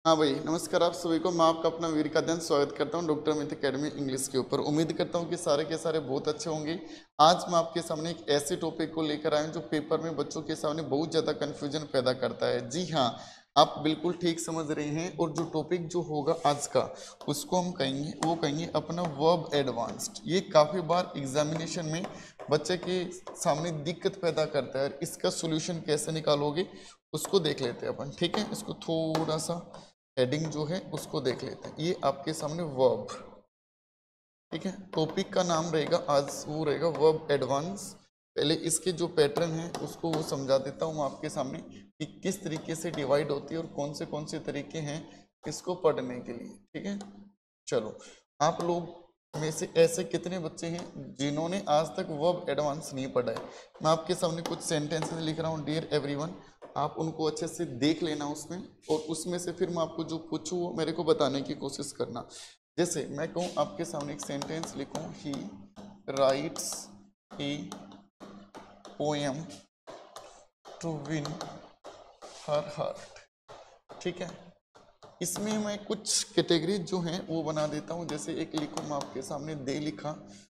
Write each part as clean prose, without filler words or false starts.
हाँ भाई, नमस्कार आप सभी को। मैं आपका अपना वीर का दिन स्वागत करता हूँ डॉक्टर अमित अकेडमी इंग्लिश के ऊपर। उम्मीद करता हूँ कि सारे के सारे बहुत अच्छे होंगे। आज मैं आपके सामने एक ऐसे टॉपिक को लेकर आया हूँ जो पेपर में बच्चों के सामने बहुत ज़्यादा कन्फ्यूजन पैदा करता है। जी हाँ, आप बिल्कुल ठीक समझ रहे हैं। और जो टॉपिक जो होगा आज का, उसको हम कहेंगे, वो कहेंगे अपना वर्ब एडवांस्ड। ये काफ़ी बार एग्जामिनेशन में बच्चे के सामने दिक्कत पैदा करता है। और इसका सोल्यूशन कैसे निकालोगे उसको देख लेते हैं अपन, ठीक है। इसको थोड़ा सा हेडिंग जो है उसको देख लेते हैं। ये आपके सामने वर्ब, ठीक है। टॉपिक का नाम रहेगा आज, वो रहेगा वर्ब एडवांस। पहले इसके जो पैटर्न है उसको वो समझा देता हूँ आपके सामने कि किस तरीके से डिवाइड होती है और कौन से तरीके हैं इसको पढ़ने के लिए, ठीक है। चलो, आप लोग में से ऐसे कितने बच्चे हैं जिन्होंने आज तक वर्ब एडवांस नहीं पढ़ा है? मैं आपके सामने कुछ सेंटेंसेस लिख रहा हूँ डियर एवरीवन, आप उनको अच्छे से देख लेना उसमें, और उसमें से फिर मैं आपको जो पूछूँ वो मेरे को बताने की कोशिश करना। जैसे मैं कहूँ आपके सामने एक सेंटेंस लिखूँ, he writes a poem to win her heart, ठीक है। इसमें मैं कुछ कैटेगरी जो हैं वो बना देता हूँ। जैसे एक लिखूँ मैं आपके सामने, दे लिखा,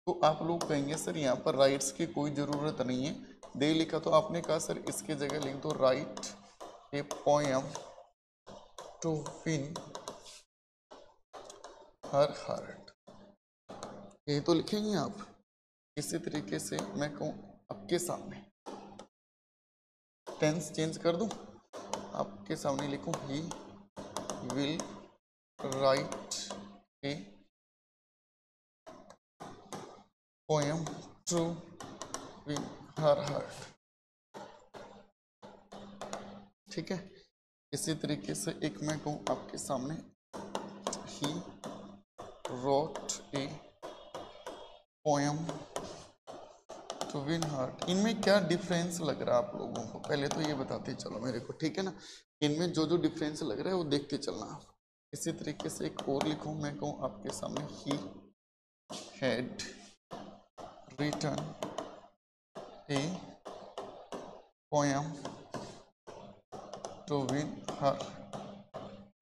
तो आप लोग कहेंगे सर यहाँ पर राइट्स की कोई ज़रूरत नहीं है। दे लिखा तो आपने कहा सर इसके जगह लिख दो write a poem to win her heart, ये तो लिखेंगे आप। इसी तरीके से मैं कहूँ आपके सामने, टेंस चेंज कर दूँ, आपके सामने लिखूँ he will write a poem to win her heart, ठीक है। इसी तरीके से एक मैं कहूँ आपके सामने, he wrote a poem to win heart. इनमें क्या डिफरेंस लग रहा है आप लोगों को, पहले तो ये बताते चलो मेरे को, ठीक है ना। इनमें जो जो डिफरेंस लग रहा है वो देखते चलना आप। इसी तरीके से एक और लिखूँ, मैं कहूँ आपके सामने, he had written a poem to win her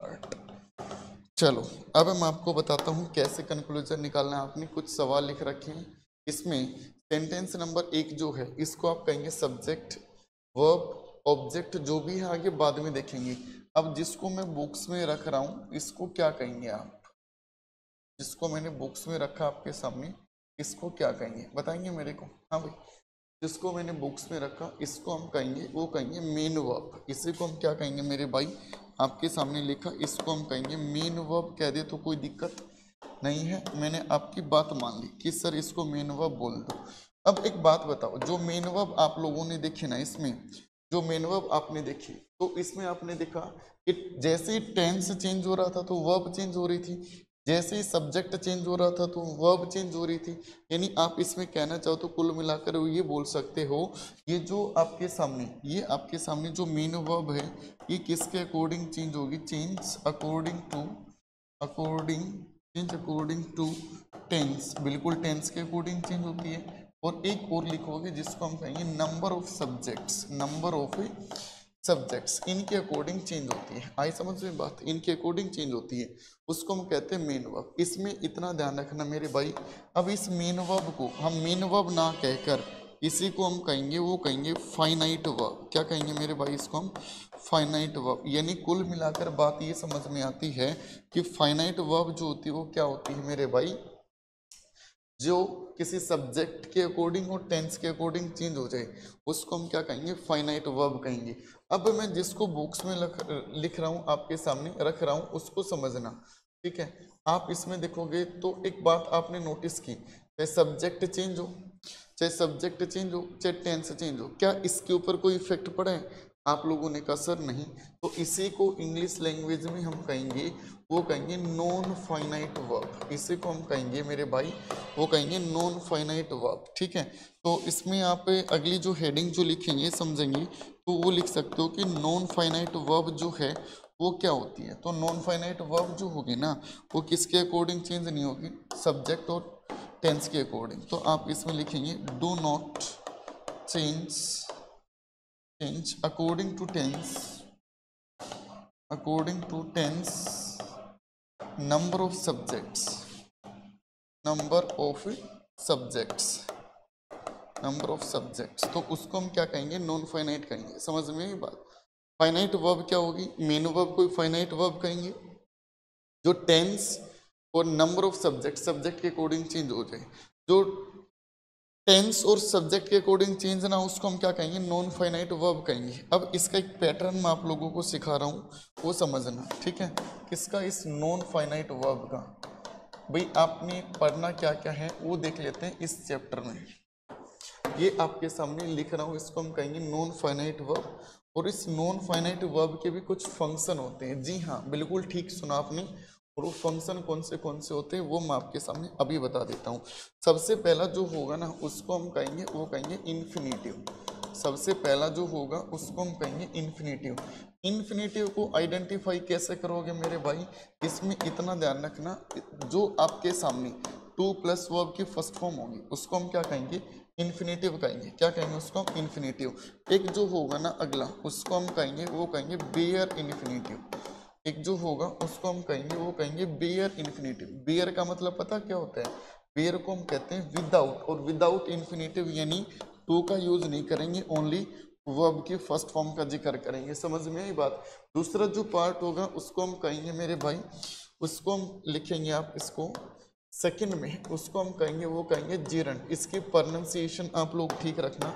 heart. चलो, अब मैं आपको बताता हूँ कैसे कंक्लूजन निकालना है। आपने कुछ सवाल लिख रखे हैं इसमें। सेंटेंस नंबर 1 जो है इसको आप कहेंगे सब्जेक्ट वर्ब ऑब्जेक्ट, जो भी है आगे बाद में देखेंगे। अब जिसको मैं बुक्स में रख रहा हूँ इसको क्या कहेंगे आप? जिसको मैंने बुक्स में रखा आपके सामने, इसको क्या कहेंगे बताएंगे मेरे को? हाँ भाई, जिसको मैंने बुक्स में रखा इसको हम कहेंगे, वो कहेंगे मेन वर्ब। इसी को हम क्या कहेंगे मेरे भाई? आपके सामने लिखा, इसको हम कहेंगे मेन वर्ब। कह दे तो कोई दिक्कत नहीं है, मैंने आपकी बात मान ली कि सर इसको मेन वर्ब बोल दो। अब एक बात बताओ, जो मेन वर्ब आप लोगों ने देखे ना, इसमें जो मेन वर्ब आपने देखी, तो इसमें आपने देखा कि जैसे ही टेंस चेंज हो रहा था तो वर्ब चेंज हो रही थी, जैसे ही सब्जेक्ट चेंज हो रहा था तो वर्ब चेंज हो रही थी। यानी आप इसमें कहना चाहो तो कुल मिलाकर ये बोल सकते हो, ये जो आपके सामने, ये आपके सामने जो मेन वर्ब है, ये किसके अकॉर्डिंग चेंज होगी? Change according to, according, change according to tense, बिल्कुल टेंस के अकॉर्डिंग चेंज होती है। और एक और लिखोगे जिसको हम कहेंगे number of subjects, number of subjects, इनके अकॉर्डिंग चेंज होती है। आई समझ में बात? इनके अकॉर्डिंग चेंज होती है, उसको हम कहते हैं मेन वर्ब। इसमें इतना ध्यान रखना मेरे भाई, अब इस मेन वर्ब को हम मेन वर्ब ना कहकर इसी को हम कहेंगे, वो कहेंगे फाइनाइट वर्ब। क्या कहेंगे मेरे भाई? इसको हम फाइनाइट वर्ब। यानी कुल मिलाकर बात ये समझ में आती है कि फाइनाइट वर्ब जो होती है वो क्या होती है मेरे भाई? जो किसी सब्जेक्ट के अकॉर्डिंग और टेंस के अकॉर्डिंग चेंज हो जाए, उसको हम क्या कहेंगे? फाइनाइट वर्ब कहेंगे। अब मैं जिसको बुक्स में लिख रहा हूँ आपके सामने रख रहा हूँ उसको समझना, ठीक है। आप इसमें देखोगे तो एक बात आपने नोटिस की, चाहे सब्जेक्ट चेंज हो, चाहे सब्जेक्ट चेंज हो, चाहे टेंस चेंज हो, क्या इसके ऊपर कोई इफेक्ट पड़ा है? आप लोगों ने कहा सर नहीं। तो इसी को इंग्लिश लैंग्वेज में हम कहेंगे, वो कहेंगे नॉन फाइनाइट वर्ब। इसी को हम कहेंगे मेरे भाई, वो कहेंगे नॉन फाइनाइट वर्ब, ठीक है। तो इसमें आप अगली जो हेडिंग जो लिखेंगे समझेंगे, तो वो लिख सकते हो कि नॉन फाइनाइट वर्ब जो है वो क्या होती है। तो नॉन फाइनाइट वर्ब जो होगी ना, वो किसके अकॉर्डिंग चेंज नहीं होगी? सब्जेक्ट और टेंस के अकॉर्डिंग। तो आप इसमें लिखेंगे do not change, change according to tense, according to tense number of subjects, number of subjects, number of subjects, तो उसको हम क्या कहेंगे, नॉन फाइनाइट कहेंगे। समझ में ये बात। फाइनाइट वर्ब क्या होगी, मेन वर्ब को फाइनाइट वर्ब कहेंगे, जो टेंस और नंबर ऑफ सब्जेक्ट, सब्जेक्ट के अकॉर्डिंग चेंज हो जाए। जो टेंस और सब्जेक्ट के अकॉर्डिंग चेंज ना, उसको हम क्या कहेंगे, नॉन फाइनाइट वर्ब कहेंगे। अब इसका एक पैटर्न मैं आप लोगों को सिखा रहा हूँ, वो समझना, ठीक है। किसका, इस नॉन फाइनाइट वर्ब का। भाई आपने पढ़ना क्या क्या है वो देख लेते हैं इस चैप्टर में। ये आपके सामने लिख रहा हूँ, इसको हम कहेंगे नॉन फाइनाइट वर्ब। और इस नॉन फाइनाइट वर्ब के भी कुछ फंक्शन होते हैं। जी हाँ, बिल्कुल ठीक सुना आपने। और वो फंक्शन कौन से होते हैं वो मैं आपके सामने अभी बता देता हूँ। सबसे पहला जो होगा ना, उसको हम कहेंगे, वो कहेंगे इन्फिनेटिव। सबसे पहला जो होगा उसको हम कहेंगे इन्फिनेटिव। इन्फिनेटिव को आइडेंटिफाई कैसे करोगे मेरे भाई, इसमें इतना ध्यान रखना, जो आपके सामने टू प्लस वर्ब की फर्स्ट फॉर्म होगी उसको हम क्या कहेंगे, इन्फिनेटिव कहेंगे। क्या कहेंगे उसको हम, इन्फिनेटिव। एक जो होगा ना अगला, उसको हम कहेंगे, वो कहेंगे बेयर इन्फिनेटिव। एक जो होगा उसको हम कहेंगे, वो कहेंगे बेयर इन्फिनेटिव। बेयर का मतलब पता क्या होता है, बेयर को हम कहते हैं विदाउट, और विदाउट इन्फिनेटिव यानी टू का यूज नहीं करेंगे, ओनली वर्ब की फर्स्ट फॉर्म का जिक्र करेंगे। समझ में आई बात। दूसरा जो पार्ट होगा उसको हम कहेंगे मेरे भाई, उसको हम लिखेंगे, आप इसको सेकंड में, उसको हम कहेंगे, वो कहेंगे जीरंड। इसकी प्रोनाउंसिएशन आप लोग ठीक रखना।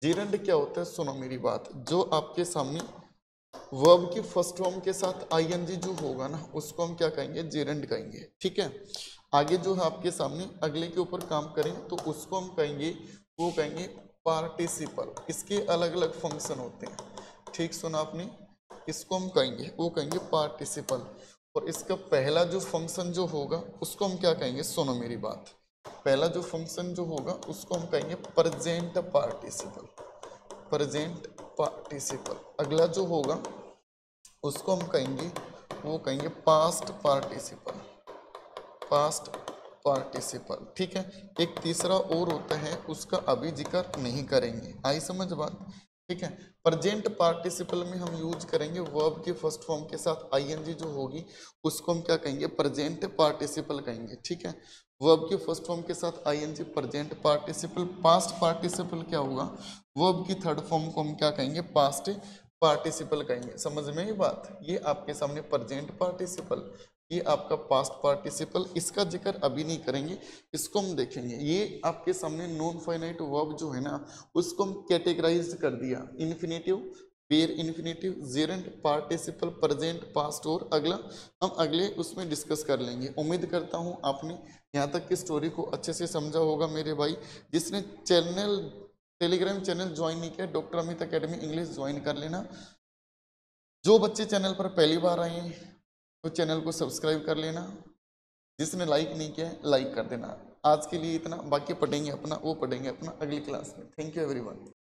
जीरंड क्या होता है, सुनो मेरी बात, जो आपके सामने वर्ब की फर्स्ट फॉर्म के साथ आईएनजी जो होगा ना, उसको हम क्या कहेंगे, जेरेंड कहेंगे, ठीक है। आगे जो है आपके सामने अगले के ऊपर काम करें तो उसको हम कहेंगे, वो कहेंगे पार्टिसिपल। इसके अलग अलग फंक्शन होते हैं, ठीक सुना आपने। इसको हम कहेंगे, वो कहेंगे पार्टिसिपल। और इसका पहला जो फंक्शन जो होगा उसको हम क्या कहेंगे, सुनो मेरी बात। पहला जो फंक्शन जो होगा उसको हम कहेंगे प्रेजेंट पार्टिसिपल, प्रेजेंट पार्टिसिपल। अगला जो होगा उसको हम कहेंगे, वो कहेंगे पास्ट पार्टिसिपल, पास्ट पार्टिसिपल, ठीक है। एक तीसरा और होता है, उसका अभी जिक्र नहीं करेंगे, आई समझ बात, ठीक है। प्रेजेंट पार्टिसिपल में हम यूज करेंगे वर्ब की फर्स्ट फॉर्म के साथ आईएनजी जो होगी उसको हम क्या कहेंगे, प्रेजेंट पार्टिसिपल कहेंगे, ठीक है। वर्ब की फर्स्ट फॉर्म के साथ ING present participle. Past participle क्या होगा, वर्ब की थर्ड फॉर्म को हम क्या कहेंगे, पास्ट पार्टिसिपल कहेंगे। समझ में ये बात। ये आपके सामने प्रेजेंट पार्टिसिपल, ये आपका पास्ट पार्टिसिपल, इसका जिक्र अभी नहीं करेंगे, इसको हम देखेंगे। ये आपके सामने नॉन फाइनाइट वर्ब जो है ना, उसको हम कैटेगराइज कर दिया, infinitive, pair infinitive, Geraint, participle, present, past, और अगला हम अगले उसमें डिस्कस कर लेंगे। उम्मीद करता हूँ आपने यहाँ तक की स्टोरी को अच्छे से समझा होगा मेरे भाई। जिसने चैनल, टेलीग्राम चैनल ज्वाइन नहीं किया, doctor Amit academy English join कर लेना। जो बच्चे चैनल पर पहली बार आए हैं तो चैनल को सब्सक्राइब कर लेना। जिसने लाइक नहीं किया है लाइक कर देना। आज के लिए इतना, बाकी पढ़ेंगे अपना, वो पढ़ेंगे अपना अगली क्लास में। Thank you everyone.